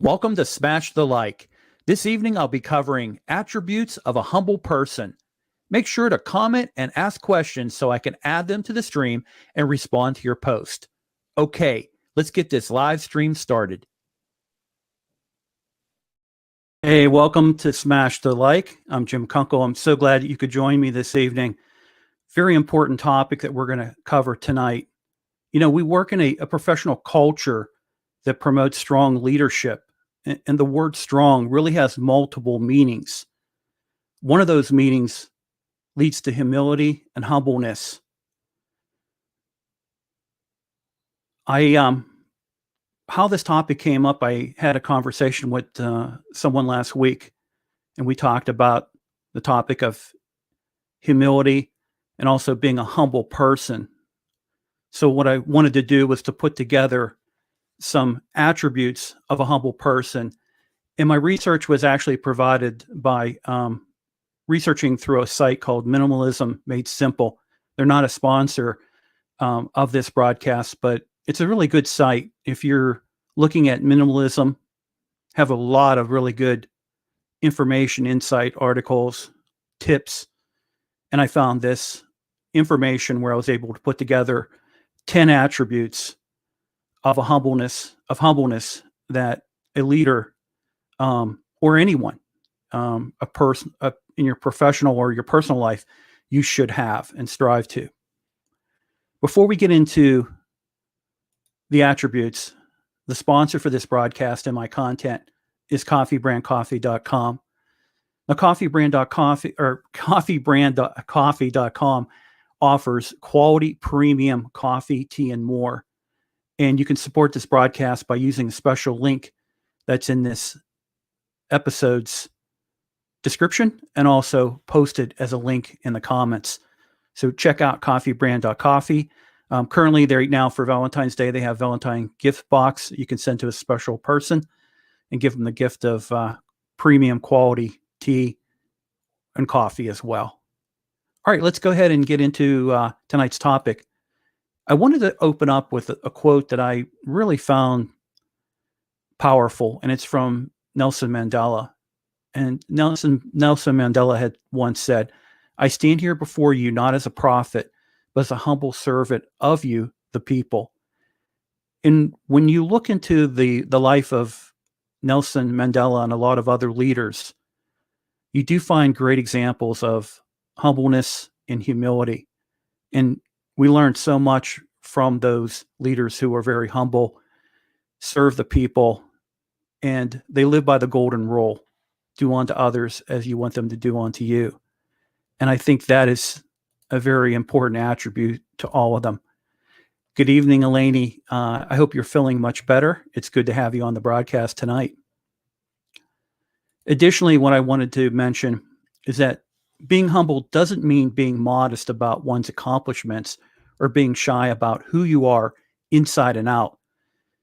Welcome to Smash the Like. This evening I'll be covering attributes of a humble person. Make sure to comment and ask questions so I can add them to the stream and respond to your post. Okay, let's get this live stream started. Hey, welcome to Smash the Like. I'm Jim Kunkel. I'm so glad that you could join me this evening. Very important topic that we're going to cover tonight. You know, we work in a professional culture that promotes strong leadership. And the word strong really has multiple meanings. One of those meanings leads to humility and humbleness. How this topic came up, I had a conversation with someone last week, and we talked about the topic of humility and also being a humble person. So what I wanted to do was to put together some attributes of a humble person. And my research was actually provided by researching through a site called Minimalism Made Simple. They're not a sponsor of this broadcast, but it's a really good site. If you're looking at minimalism, have a lot of really good information, insight, articles, tips. And I found this information where I was able to put together 10 attributes of humbleness that a leader or anyone, a person in your professional or your personal life, you should have and strive to. Before we get into the attributes, the sponsor for this broadcast and my content is coffeebrandcoffee.com. Now, coffeebrandcoffee.com offers quality premium coffee, tea, and more. And you can support this broadcast by using a special link that's in this episode's description and also posted as a link in the comments. So check out coffeebrand.coffee. Currently, right now for Valentine's Day, they have Valentine gift box you can send to a special person and give them the gift of premium quality tea and coffee as well. All right, let's go ahead and get into tonight's topic. I wanted to open up with a quote that I really found powerful, and it's from Nelson Mandela. And Nelson Mandela had once said, "I stand here before you not as a prophet, but as a humble servant of you, the people." And when you look into the life of Nelson Mandela and a lot of other leaders, you do find great examples of humbleness and humility. And we learned so much from those leaders who were very humble, serve the people, and they live by the golden rule: do unto others as you want them to do unto you. And I think that is a very important attribute to all of them. Good evening, Eleni. I hope you're feeling much better. It's good to have you on the broadcast tonight. Additionally, what I wanted to mention is that being humble doesn't mean being modest about one's accomplishments or being shy about who you are inside and out.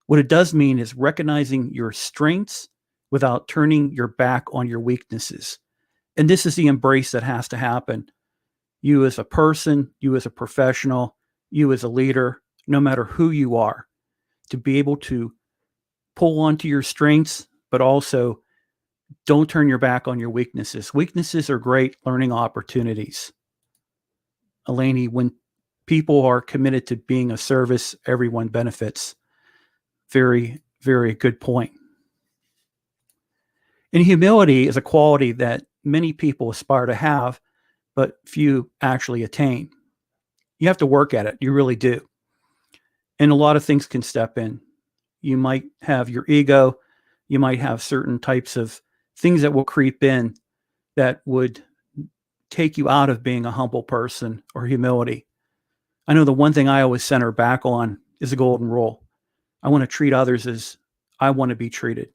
What it does mean is recognizing your strengths without turning your back on your weaknesses. And this is the embrace that has to happen. You as a person, you as a professional, you as a leader, no matter who you are, to be able to pull onto your strengths, but also don't turn your back on your weaknesses. Weaknesses are great learning opportunities. Eleni, when people are committed to being of service, everyone benefits. Very, very good point. And humility is a quality that many people aspire to have, but few actually attain. You have to work at it. You really do. And a lot of things can step in. You might have your ego. You might have certain types of things that will creep in that would take you out of being a humble person or humility. I know the one thing I always center back on is the golden rule. I want to treat others as I want to be treated.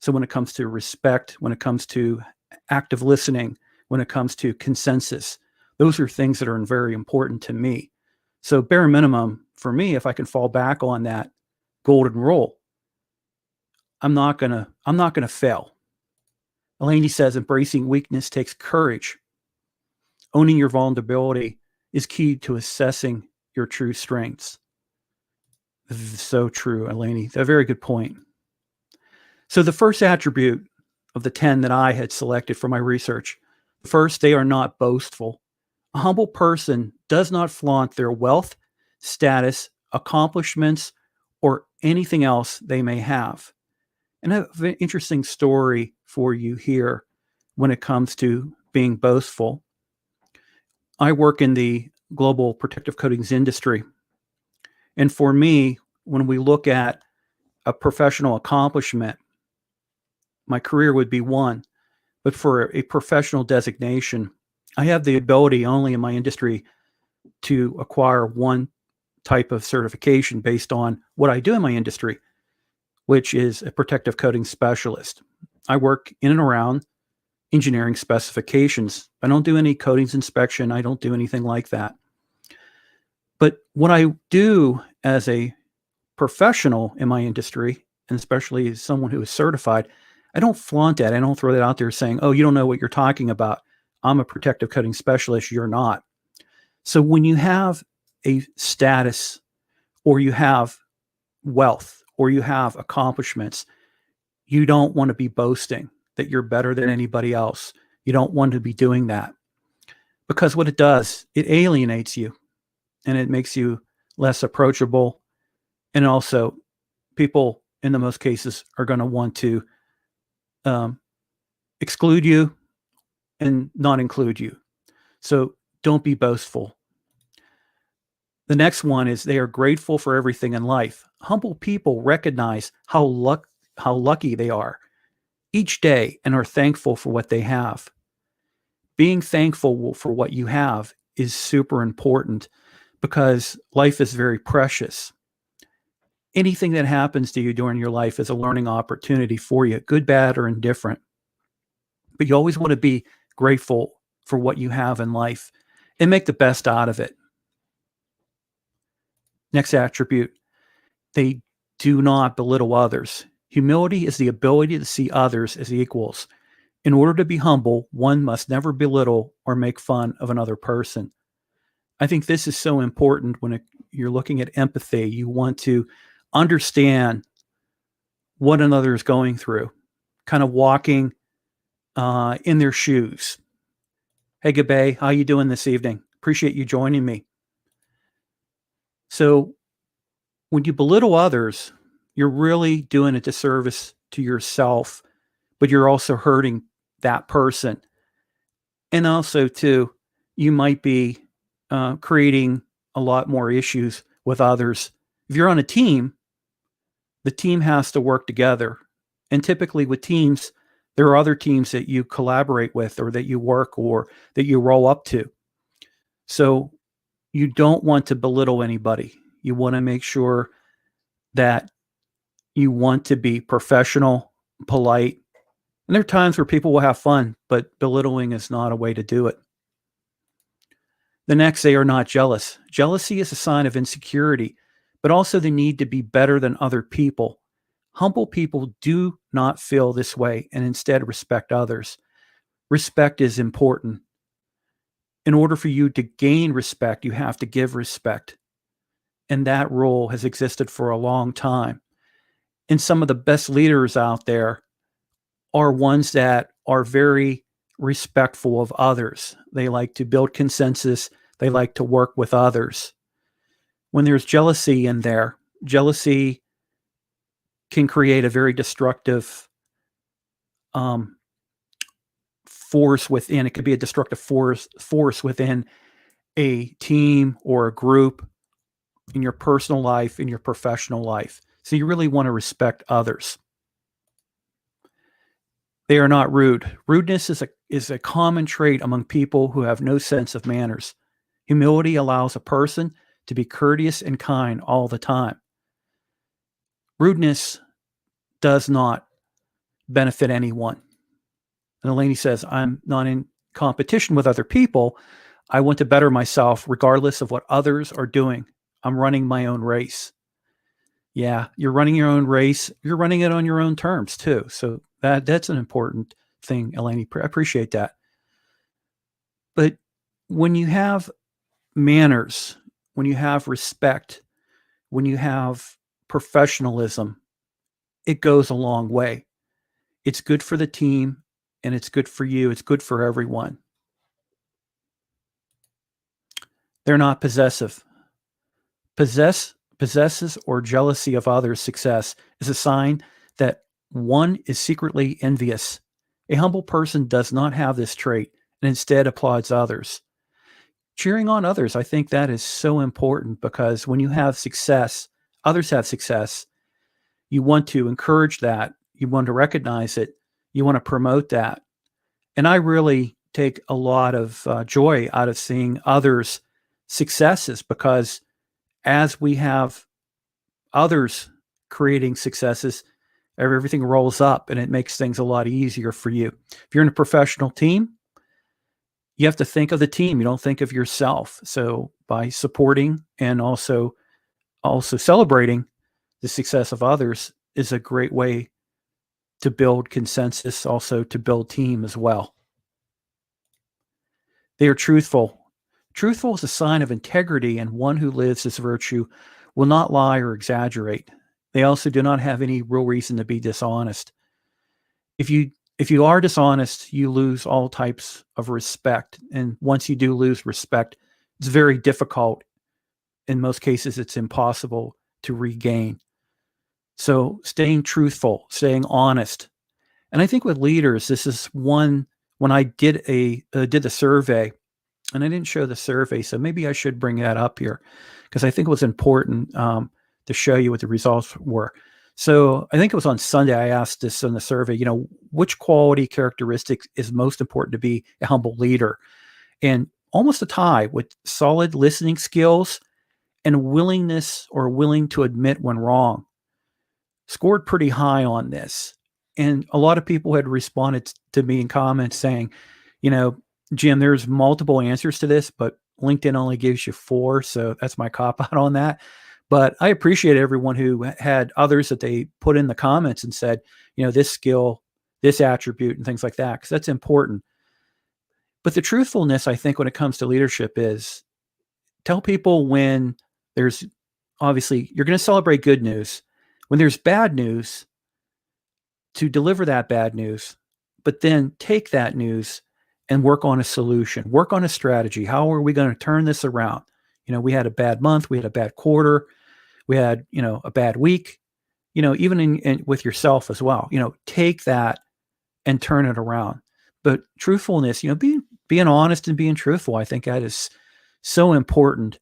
So when it comes to respect, when it comes to active listening, when it comes to consensus, those are things that are very important to me. So bare minimum for me, if I can fall back on that golden rule, I'm not gonna fail. Eleni says embracing weakness takes courage. Owning your vulnerability is key to assessing your true strengths. So true, Eleni. A very good point. So the first attribute of the 10 that I had selected for my research, first, they are not boastful. A humble person does not flaunt their wealth, status, accomplishments, or anything else they may have. And I have an interesting story for you here when it comes to being boastful. I work in the global protective coatings industry. And for me, when we look at a professional accomplishment, my career would be one. But for a professional designation, I have the ability only in my industry to acquire one type of certification based on what I do in my industry, which is a protective coating specialist. I work in and around engineering specifications. I don't do any coatings inspection. I don't do anything like that. But what I do as a professional in my industry, and especially as someone who is certified, I don't flaunt that. I don't throw that out there saying, oh, you don't know what you're talking about. I'm a protective coating specialist. You're not. So when you have a status or you have wealth or you have accomplishments, you don't want to be boasting that you're better than anybody else. You don't want to be doing that, because what it does, it alienates you and it makes you less approachable. And also, people in the most cases are going to want to exclude you and not include you. So don't be boastful. The next one is they are grateful for everything in life. Humble people recognize how lucky they are each day and are thankful for what they have. Being thankful for what you have is super important because life is very precious. Anything that happens to you during your life is a learning opportunity for you, good, bad, or indifferent. But you always want to be grateful for what you have in life and make the best out of it. Next attribute, they do not belittle others. Humility is the ability to see others as equals. In order to be humble, one must never belittle or make fun of another person. I think this is so important when you're looking at empathy. You want to understand what another is going through, kind of walking in their shoes. Hey, Gabe, how you doing this evening? Appreciate you joining me. So when you belittle others, you're really doing a disservice to yourself, but you're also hurting that person. And also, too, you might be creating a lot more issues with others. If you're on a team, the team has to work together. And typically with teams, there are other teams that you collaborate with or that you work or that you roll up to. So you don't want to belittle anybody. You want to make sure that you want to be professional, polite. And there are times where people will have fun, but belittling is not a way to do it. The next, they are not jealous. Jealousy is a sign of insecurity, but also the need to be better than other people. Humble people do not feel this way and instead respect others. Respect is important. In order for you to gain respect, you have to give respect. And that rule has existed for a long time. And some of the best leaders out there are ones that are very respectful of others. They like to build consensus. They like to work with others. When there's jealousy in there, jealousy can create a very destructive force within. It could be a destructive force within a team or a group, in your personal life, in your professional life. So you really want to respect others. They are not rude. Rudeness is a common trait among people who have no sense of manners. Humility allows a person to be courteous and kind all the time. Rudeness does not benefit anyone. And Eleni says, I'm not in competition with other people. I want to better myself regardless of what others are doing. I'm running my own race. Yeah, you're running your own race. You're running it on your own terms too. So that's an important thing, Eleni. I appreciate that. But when you have manners, when you have respect, when you have professionalism, it goes a long way. It's good for the team, and it's good for you. It's good for everyone. They're not possessive. Possesses or jealousy of others' success is a sign that one is secretly envious. A humble person does not have this trait and instead applauds others. Cheering on others, I think that is so important because when you have success, others have success, you want to encourage that, you want to recognize it, you want to promote that. And I really take a lot of joy out of seeing others' successes because as we have others creating successes, everything rolls up and it makes things a lot easier for you. If you're in a professional team, you have to think of the team. You don't think of yourself. So by supporting and also celebrating the success of others is a great way to build consensus, also to build team as well. They are truthful. Truthful is a sign of integrity, and one who lives this virtue will not lie or exaggerate. They also do not have any real reason to be dishonest. If you are dishonest, you lose all types of respect. And once you do lose respect, it's very difficult. In most cases, it's impossible to regain. So staying truthful, staying honest. And I think with leaders, this is one when I did the survey, and I didn't show the survey, so maybe I should bring that up here because I think it was important to show you what the results were. So I think it was on Sunday I asked this in the survey, which quality characteristic is most important to be a humble leader? And almost a tie with solid listening skills and willing to admit when wrong. Scored pretty high on this. And a lot of people had responded to me in comments saying, Jim, there's multiple answers to this, but LinkedIn only gives you 4. So that's my cop out on that. But I appreciate everyone who had others that they put in the comments and said, this skill, this attribute, and things like that, because that's important. But the truthfulness, I think, when it comes to leadership is tell people when there's obviously you're going to celebrate good news. When there's bad news, to deliver that bad news, but then take that news and work on a solution, work on a strategy. How are we going to turn this around? We had a bad month, we had a bad quarter, we had, a bad week, even in with yourself as well, take that and turn it around. But truthfulness, being honest and being truthful, I think that is so important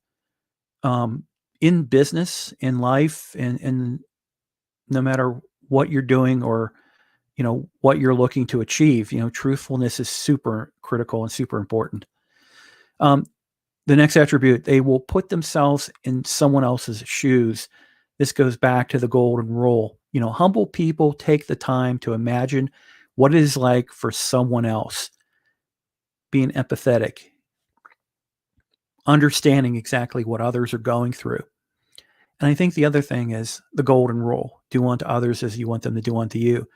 in business, in life, and no matter what you're doing or what you're looking to achieve. Truthfulness is super critical and super important. The next attribute, they will put themselves in someone else's shoes. This goes back to the golden rule. Humble people take the time to imagine what it is like for someone else, being empathetic, understanding exactly what others are going through. And I think the other thing is the golden rule: do unto others as you want them to do unto you.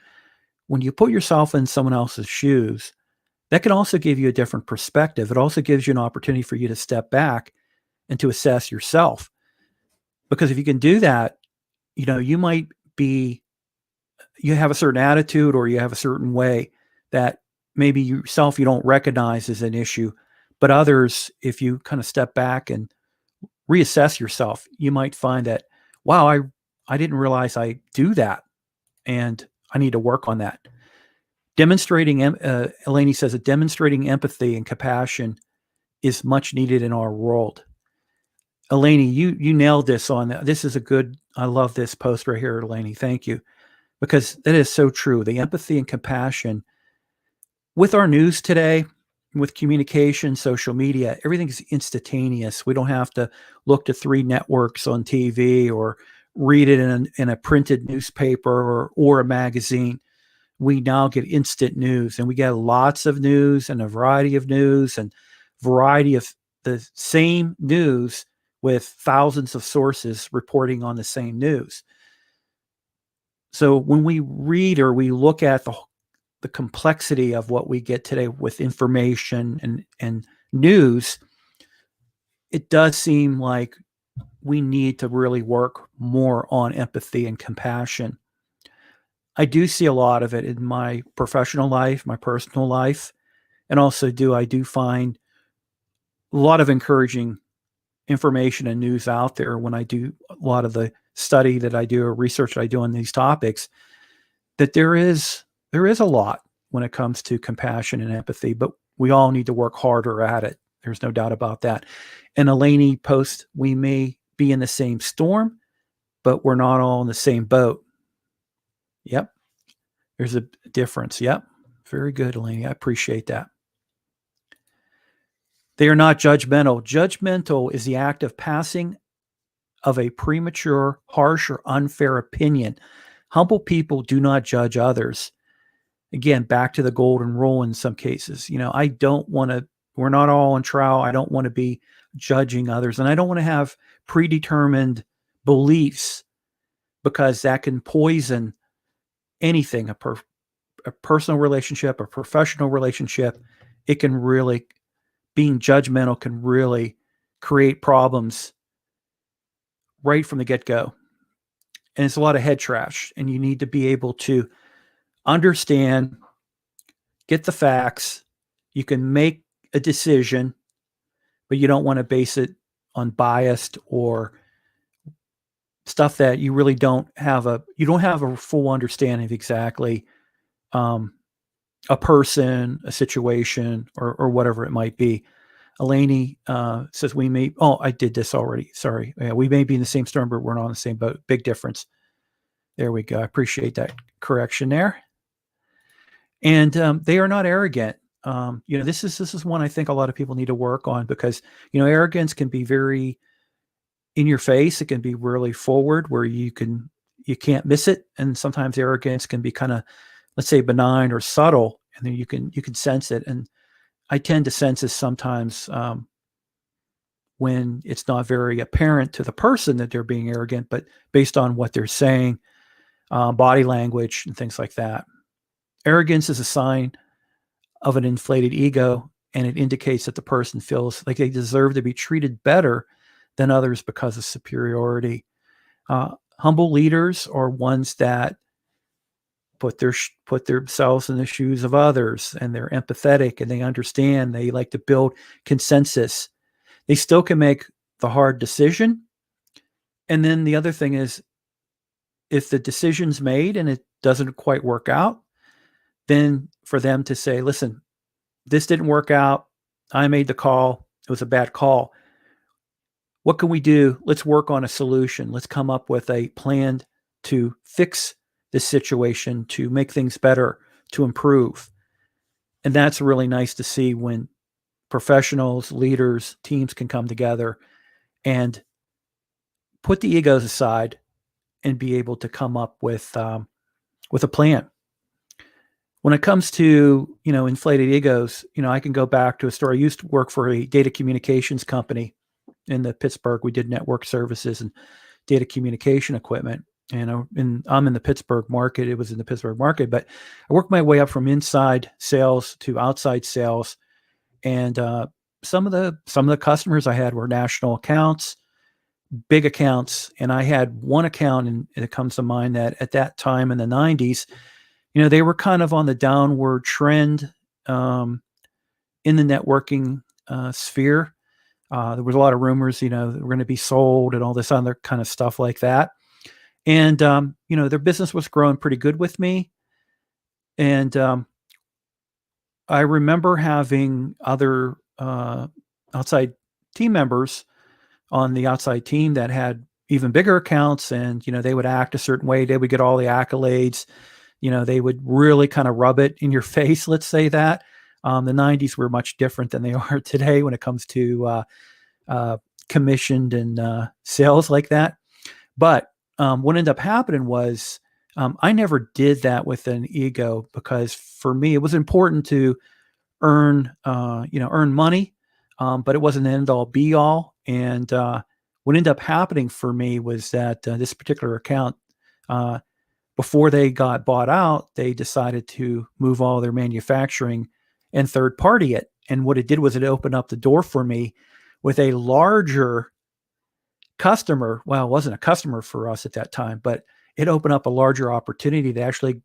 When you put yourself in someone else's shoes, that can also give you a different perspective. It also gives you an opportunity for you to step back and to assess yourself. Because if you can do that, you might you have a certain attitude or you have a certain way that maybe yourself you don't recognize as an issue. But others, if you kind of step back and reassess yourself, you might find that, wow, I didn't realize I do that. And I need to work on that. Eleni says that demonstrating empathy and compassion is much needed in our world. Eleni, you nailed this on that. This is I love this post right here, Eleni. Thank you. Because that is so true. The empathy and compassion with our news today, with communication, social media, everything's instantaneous. We don't have to look to 3 networks on TV or read it in a printed newspaper or a magazine. We now get instant news, and we get lots of news and a variety of news and variety of the same news with thousands of sources reporting on the same news. So when we read or we look at the complexity of what we get today with information and news, it does seem like we need to really work more on empathy and compassion. I do see a lot of it in my professional life, my personal life, and also I do find a lot of encouraging information and news out there when I do a lot of the study that I do or research that I do on these topics, that there is a lot when it comes to compassion and empathy, but we all need to work harder at it. There's no doubt about that. And Elaney post, we may be in the same storm, but we're not all in the same boat. Yep. There's a difference. Yep. Very good, Elaney. I appreciate that. They are not judgmental. Judgmental is the act of passing of a premature, harsh, or unfair opinion. Humble people do not judge others. Again, back to the golden rule in some cases. I don't want to, we're not all on trial. I don't want to be judging others. And I don't want to have predetermined beliefs, because that can poison anything, a personal relationship, a professional relationship. It can really, being judgmental can really create problems right from the get-go. And it's a lot of head trash. And you need to be able to understand, get the facts. You can make a decision, but you don't want to base it on biased or stuff that you really don't have a full understanding of exactly a person, a situation, or whatever it might be. Elaney says we may, I did this already. Sorry. Yeah, we may be in the same storm, but we're not on the same boat. Big difference. There we go. I appreciate that correction there. And they are not arrogant. This is one I think a lot of people need to work on, because, arrogance can be very in your face. It can be really forward where you can't miss it. And sometimes arrogance can be kind of, let's say, benign or subtle, and then you can sense it. And I tend to sense this sometimes when it's not very apparent to the person that they're being arrogant, but based on what they're saying, body language and things like that. Arrogance is a sign of an inflated ego, and it indicates that the person feels like they deserve to be treated better than others because of superiority. Humble leaders are ones that put themselves in the shoes of others, and they're empathetic, and they understand. They like to build consensus. They still can make the hard decision. And then the other thing is, if the decision's made and it doesn't quite work out, then for them to say, listen, this didn't work out. I made the call. It was a bad call. What can we do? Let's work on a solution. Let's come up with a plan to fix this situation, to make things better, to improve. And that's really nice to see when professionals, leaders, teams can come together and put the egos aside and be able to come up with a plan. When it comes to, inflated egos, I can go back to a story. I used to work for a data communications company in the Pittsburgh. We did network services and data communication equipment. And I'm in the Pittsburgh market. It was in the Pittsburgh market, but I worked my way up from inside sales to outside sales. And some of the customers I had were national accounts, big accounts. And I had one account, and it comes to mind that at that time in the 90s, they were kind of on the downward trend in the networking sphere. There was a lot of rumors, they were going to be sold and all this other kind of stuff like that. And, their business was growing pretty good with me. And I remember having other outside team members on the outside team that had even bigger accounts, and, they would act a certain way. They would get all the accolades. They would really kind of rub it in your face, let's say that. The 90s were much different than they are today when it comes to commissioned and sales like that. But what ended up happening was I never did that with an ego, because for me, it was important to earn money, but it wasn't an end all be all. And what ended up happening for me was that this particular account, before they got bought out, they decided to move all their manufacturing and third party it. And what it did was it opened up the door for me with a larger customer. Well, it wasn't a customer for us at that time, but it opened up a larger opportunity to actually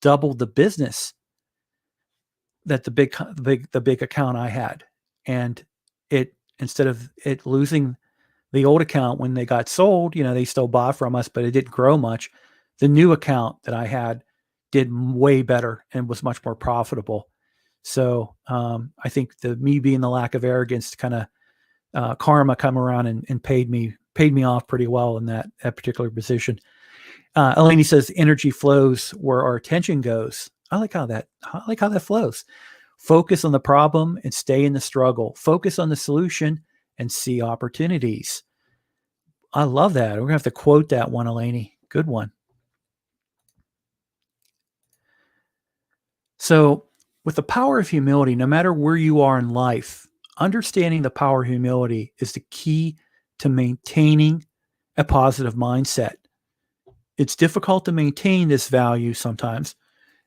doubled the business that the big account I had. And it, instead of it losing the old account when they got sold, they still bought from us, but it didn't grow much. The new account that I had did way better and was much more profitable. So I think me being the lack of arrogance, kind of karma come around and paid me off pretty well in that particular position. Eleni says energy flows where our attention goes. I like how that flows. Focus on the problem and stay in the struggle. Focus on the solution and see opportunities. I love that. We're going to have to quote that one, Eleni. Good one. So with the power of humility, no matter where you are in life, understanding the power of humility is the key to maintaining a positive mindset. It's difficult to maintain this value sometimes.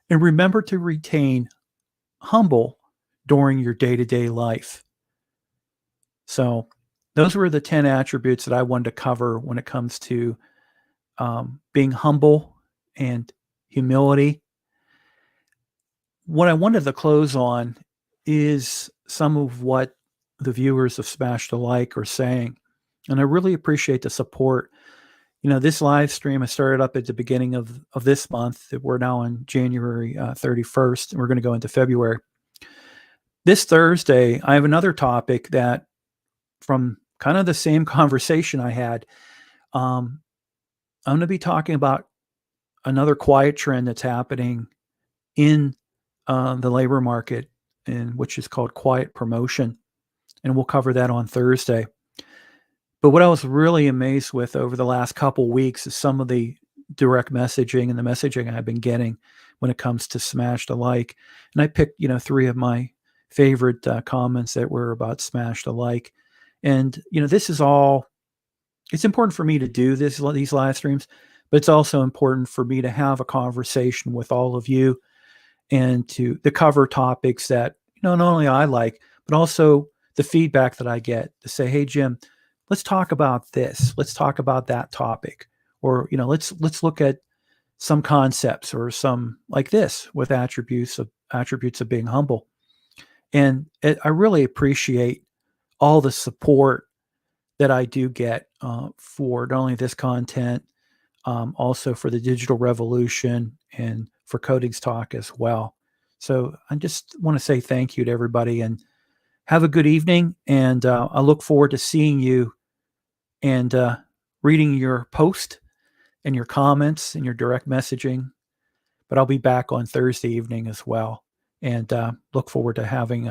And remember to retain humble during your day-to-day life. So those were the 10 attributes that I wanted to cover when it comes to being humble and humility. What I wanted to close on is some of what the viewers of Smash the Like are saying. And I really appreciate the support. This live stream, I started up at the beginning of this month. We're now on January 31st, and we're going to go into February. This Thursday, I have another topic that, from kind of the same conversation I had, I'm going to be talking about another quiet trend that's happening in the labor market, which is called quiet promotion. And we'll cover that on Thursday. But what I was really amazed with over the last couple weeks is some of the direct messaging and the messaging I've been getting when it comes to Smash the Like. And I picked, 3 of my favorite comments that were about Smash the Like. And, this is all, it's important for me to do these live streams, but it's also important for me to have a conversation with all of you and to cover topics that, not only I like, but also the feedback that I get to say, hey, Jim, let's talk about this. Let's talk about that topic. Or, let's look at some concepts or some like this with attributes of being humble. And I really appreciate all the support that I do get for not only this content, also for the digital revolution and for Codings Talk as well. So I just want to say thank you to everybody and have a good evening. And I look forward to seeing you and reading your post and your comments and your direct messaging. But I'll be back on Thursday evening as well, and look forward to having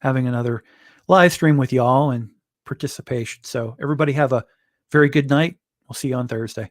another live stream with y'all and participation. So everybody have a very good night. We'll see you on Thursday.